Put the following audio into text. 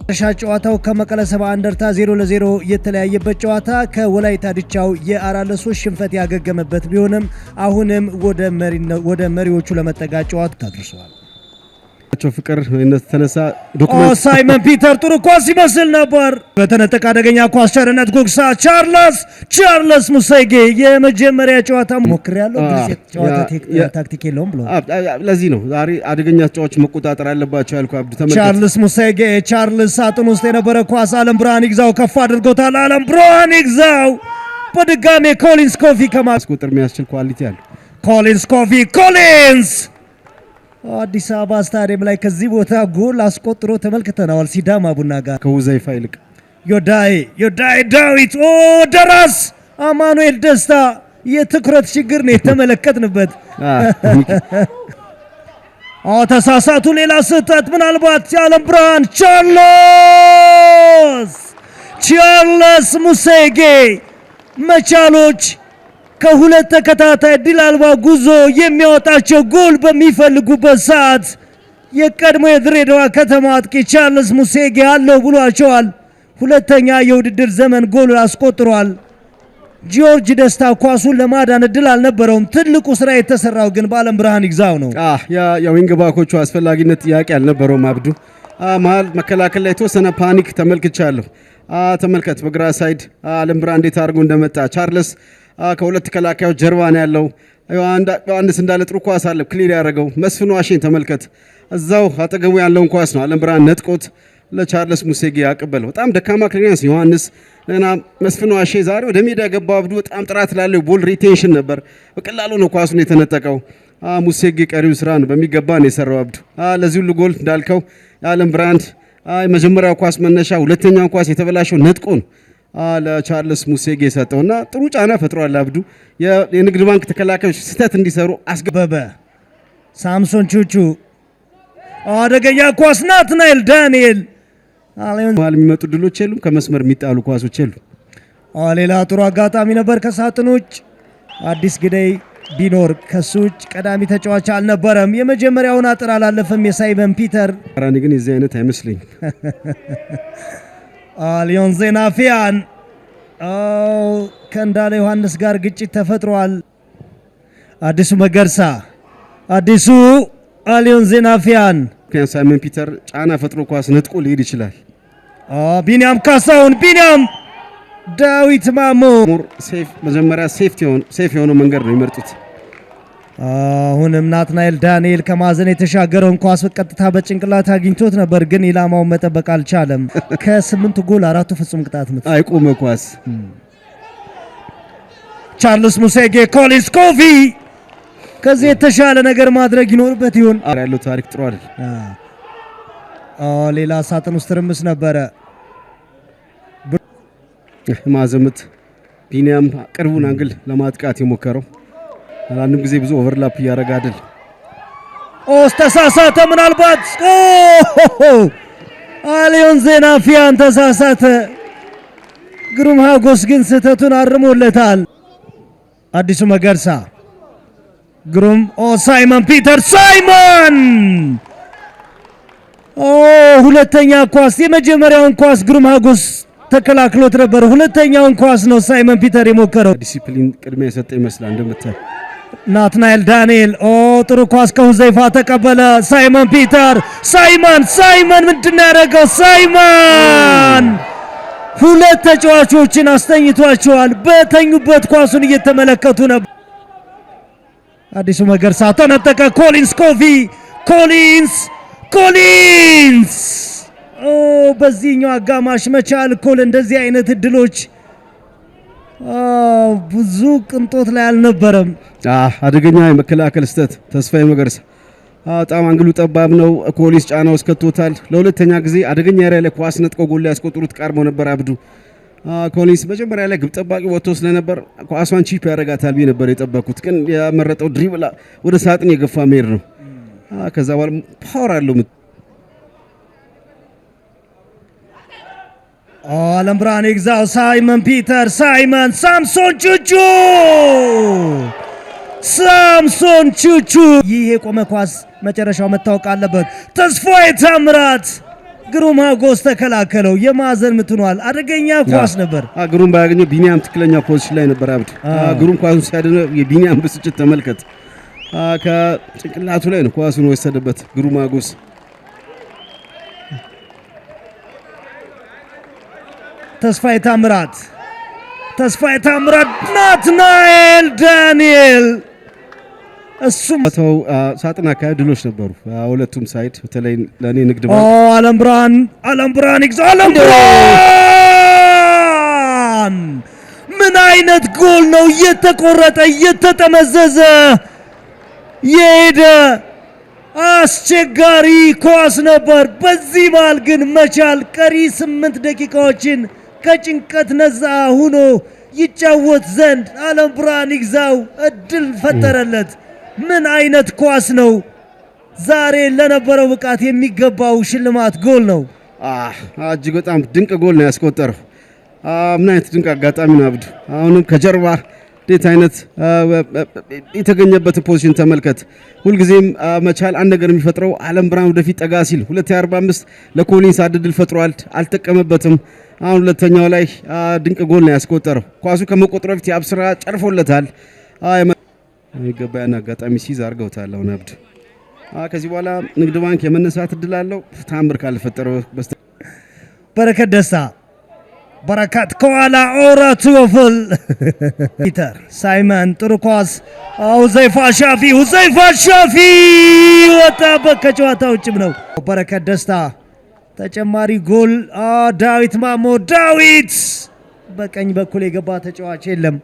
ጨዋታው ከመቀለ ሰባ እንደርታ 0-0 የተለያየበት ጨዋታ ከወላይታ ድቻው የ4-3 ሽንፈት ያገገመበት ቢሆንም አሁንም ወደ መሪዎቹ ለመጠጋት ጨዋታ ተደርሷል። ፍቅር ተነሳ ዶክመንት ሳይመን ፒተር ጥሩ ኳስ ይመስል ነበር። በተነጠቀ አደገኛ ኳስ ቸርነት ጉግሳ ቻርልስ ሙሴጌ የመጀመሪያ ጨዋታ ሞክሬያለሁ ጨዋታ ታክቲክ የለውም ብሎ ለዚህ ነው ዛሬ አደገኛ ጨዋታዎች መቆጣጠር አለባቸው ያልኩ አብዱ ተመልከት። ቻርልስ ሙሴጌ ሳጥን ውስጥ የነበረ ኳስ አለም ብርሃን ይግዛው ከፍ አድርጎታል። አለም ብርሃን ይግዛው በድጋሜ ኮሊንስ ኮፊ ከማስቆጠር የሚያስችል ኳሊቲ አለ። ኮሊንስ አዲስ አበባ ስታዲየም ላይ ከዚህ ቦታ ጎል አስቆጥሮ ተመልክተናል። ሲዳማ ቡና ጋር ከውዛይፋ ይልቅ ዮዳይ ዳዊት ደራስ አማኑኤል ደስታ የትኩረት ችግር ነው የተመለከትንበት። ተሳሳቱ። ሌላ ስህተት ምናልባት የዓለም ብርሃን ቻርልስ ሙሴጌ መቻሎች ከሁለት ተከታታይ ድል አልባ ጉዞ የሚያወጣቸው ጎል በሚፈልጉበት ሰዓት የቀድሞ የድሬዳዋ ከተማ አጥቂ ቻርልስ ሙሴጌ አለው ብሏቸዋል። ሁለተኛ የውድድር ዘመን ጎል አስቆጥሯል። ጆርጅ ደስታ ኳሱን ለማዳን እድል አልነበረውም። ትልቁ ስራ የተሰራው ግን በአለም ብርሃን ይግዛው ነው። የዊንግ ባኮቹ አስፈላጊነት ጥያቄ አልነበረውም። አብዱ መሀል መከላከል ላይ የተወሰነ ፓኒክ ተመልክቻለሁ። ተመልከት በግራ ሳይድ አለም ብርሃን እንዴት አድርጎ እንደመጣ ቻርልስ ከሁለት ተከላካዮች ጀርባ ነው ያለው። ዮሐንስ እንዳለ ጥሩ ኳስ አለ ክሊር ያደረገው። መስፍን ዋሼን ተመልከት እዛው አጠገቡ ያለውን ኳስ ነው አለም ብርሃን ነጥቆት ለቻርልስ ሙሴጌ ያቀበለው። በጣም ደካማ ክሊራንስ ዮሐንስ እና መስፍን ዋሼ ዛሬ ወደ ሜዳ የገባው አብዱ በጣም ጥራት ላለው ቦል ሪቴንሽን ነበር። በቀላሉ ነው ኳሱን የተነጠቀው። ሙሴጌ ቀሪው ስራ ነው በሚገባ ነው የሰራው አብዱ። ለዚህ ሁሉ ጎል እንዳልከው የአለም ብርሃን የመጀመሪያው ኳስ መነሻ፣ ሁለተኛው ኳስ የተበላሸው ነጥቆ ነው ለቻርልስ ሙሴጌ ሰጠውና ጥሩ ጫና ፈጥሯል። አብዱ የንግድ ባንክ ተከላካዮች ስህተት እንዲሰሩ አስገበበ። ሳምሶን ቹቹ አደገኛ ኳስ ናትናኤል ዳንኤል ማል የሚመጡ ድሎች የሉም። ከመስመር የሚጣሉ ኳሶች የሉም። ሌላ ጥሩ አጋጣሚ ነበር ከሳጥኖች አዲስ ግዳይ ቢኖር ከሱ ውጭ ቀዳሚ ተጫዋች አልነበረም። የመጀመሪያውን አጥር አላለፈም የሳይመን ፒተር አራኒ ግን የዚህ አይነት አይመስልኝ። አሊዮን ዜናፊያን ከእንዳለ ዮሐንስ ጋር ግጭት ተፈጥሯል። አዲሱ መገርሳ አሊዮን ዜናፊያን ሳይመን ፒተር ጫና ፈጥሮ ኳስ ነጥቆ ሊሄድ ይችላል። ቢኒያም ካሳሁን ዳዊት ማሞ መጀመሪያ ሴፍ የሆነ መንገድ ነው የሚመርጡት። አሁንም ናትናኤል ዳንኤል ከማዘን የተሻገረውን ኳስ በቀጥታ በጭንቅላት አግኝቶት ነበር፣ ግን ኢላማውን መጠበቅ አልቻለም። ከ8 ጎል 4 ፍጹም ቅጣት ምት አይቆመ ኳስ። ቻርልስ ሙሴጌ ኮሊንስ ኮፊ ከዚህ የተሻለ ነገር ማድረግ ይኖርበት ይሆን? ያለው ታሪክ ጥሩ አይደል? ሌላ ሳጥን ውስጥ ትርምስ ነበረ። ማዘምት ቢኒያም ቅርቡን አንግል ለማጥቃት የሞከረው አንድም ጊዜ ብዙ ኦቨርላፕ እያደረገ አይደል? ተሳሳተ። ምናልባት አሊዮን ዜናፊያን ተሳሳተ። ግሩም ሀጎስ ግን ስህተቱን አርሞለታል። አዲሱ መገርሳ ግሩም ሳይመን ፒተር ሁለተኛ ኳስ የመጀመሪያውን ኳስ ግሩም ሀጎስ ተከላክሎት ነበር። ሁለተኛውን ኳስ ነው ሳይመን ፒተር የሞከረው። ዲሲፕሊን ቅድሚያ የሰጠ ይመስላል እንደምታይ። ናትናኤል ዳንኤል ጥሩ ኳስ ከሁዘይፋ ተቀበለ። ሳይመን ፒተር ሳይመን ምንድነው ያደረገው? ሳይመን ሁለት ተጫዋቾችን አስተኝቷቸዋል። በተኙበት ኳሱን እየተመለከቱ ነበር። አዲሱ መገርሳ ተነጠቀ። ኮሊንስ በዚህኛው አጋማሽ መቻል ኮል እንደዚህ አይነት እድሎች ብዙ ቅንጦት ላይ አልነበረም። አደገኛ የመከላከል ስተት ተስፋዬ መገርሳ በጣም አንግሉ ጠባብ ነው። ኮሊንስ ጫና ውስጥ ከቶታል። ለሁለተኛ ጊዜ አደገኛ ራይ ላይ ኳስ ነጥቆ ጎል ላይ ያስቆጥሩት ቀርቦ ነበር አብዱ። ኮሊንስ መጀመሪያ ላይ ግብ ጠባቂ ወጥቶ ስለነበር ኳሷን ቺፕ ያደርጋታል ብዬ ነበር የጠበኩት፣ ግን ያመረጠው ድሪብል ወደ ሳጥን የገፋ መሄድ ነው። ከዛ በኋላ ፓወር አለው። አለም ብርሃን ይግዛው ሳይመን ፒተር ሳምሶን ቹቹ ይህ የቆመ ኳስ መጨረሻው መታወቅ አለበት። ተስፋዬ ታምራት ግሩም ሀጎስ ተከላከለው። የማዕዘን ምትኗል። አደገኛ ኳስ ነበር። ግሩም ባያገኘው ቢኒያም ትክክለኛ ፖዚሽን ላይ ነበር። አብዱ ግሩም ኳሱን ሲያድነው የቢኒያም ብስጭት ተመልከት። ከጭንቅላቱ ላይ ነው ኳሱን ወሰደበት ግሩም ሀጎስ። ተስፋዬ ታምራት ናትናኤል ዳንኤል እሱም ሳጥን አካባቢ ድሎች ነበሩ ሁለቱም ሳይድ። በተለይ ለኔ ንግድ ዓለም ብርሃን ይግዛው። ዓለም ብርሃን ምን አይነት ጎል ነው! እየተቆረጠ እየተጠመዘዘ የሄደ አስቸጋሪ ኳስ ነበር። በዚህ መሃል ግን መቻል ቀሪ 8 ደቂቃዎችን ከጭንቀት ነፃ ሆኖ ይጫወት ዘንድ ዓለም ብርሃን ይግዛው እድል ፈጠረለት። ምን አይነት ኳስ ነው! ዛሬ ለነበረው ብቃት የሚገባው ሽልማት ጎል ነው። እጅግ በጣም ድንቅ ጎል ነው ያስቆጠረው። ምን አይነት ድንቅ አጋጣሚ ነው አብዱ። አሁንም ከጀርባ እንዴት አይነት የተገኘበት ፖዚሽን ተመልከት። ሁልጊዜም መቻል አንድ ነገር የሚፈጥረው ዓለም ብርሃን ወደፊት ጠጋ ሲል 245 ለኮሊንስ እድል ፈጥሯል፣ አልተጠቀመበትም። አሁን ሁለተኛው ላይ ድንቅ ጎል ነው ያስቆጠረው። ኳሱ ከመቆጠሩ በፊት የአብስራ ጨርፎለታል። የገባያን አጋጣሚ ሲዝ አድርገውታል። አሁን አብዱ ከዚህ በኋላ ንግድ ባንክ የመነሳት እድል አለው ታምር ካልፈጠረው በረከት ደስታ በረከት ከኋላ ኦራቱ ወፍል ፒተር ሳይመን ጥሩ ኳስ ሁዘይፋ ሻፊ ወጣበት ከጨዋታ ውጭም ነው። በረከት ደስታ ተጨማሪ ጎል ዳዊት ማሞ ዳዊት በቀኝ በኩል የገባ ተጫዋች የለም።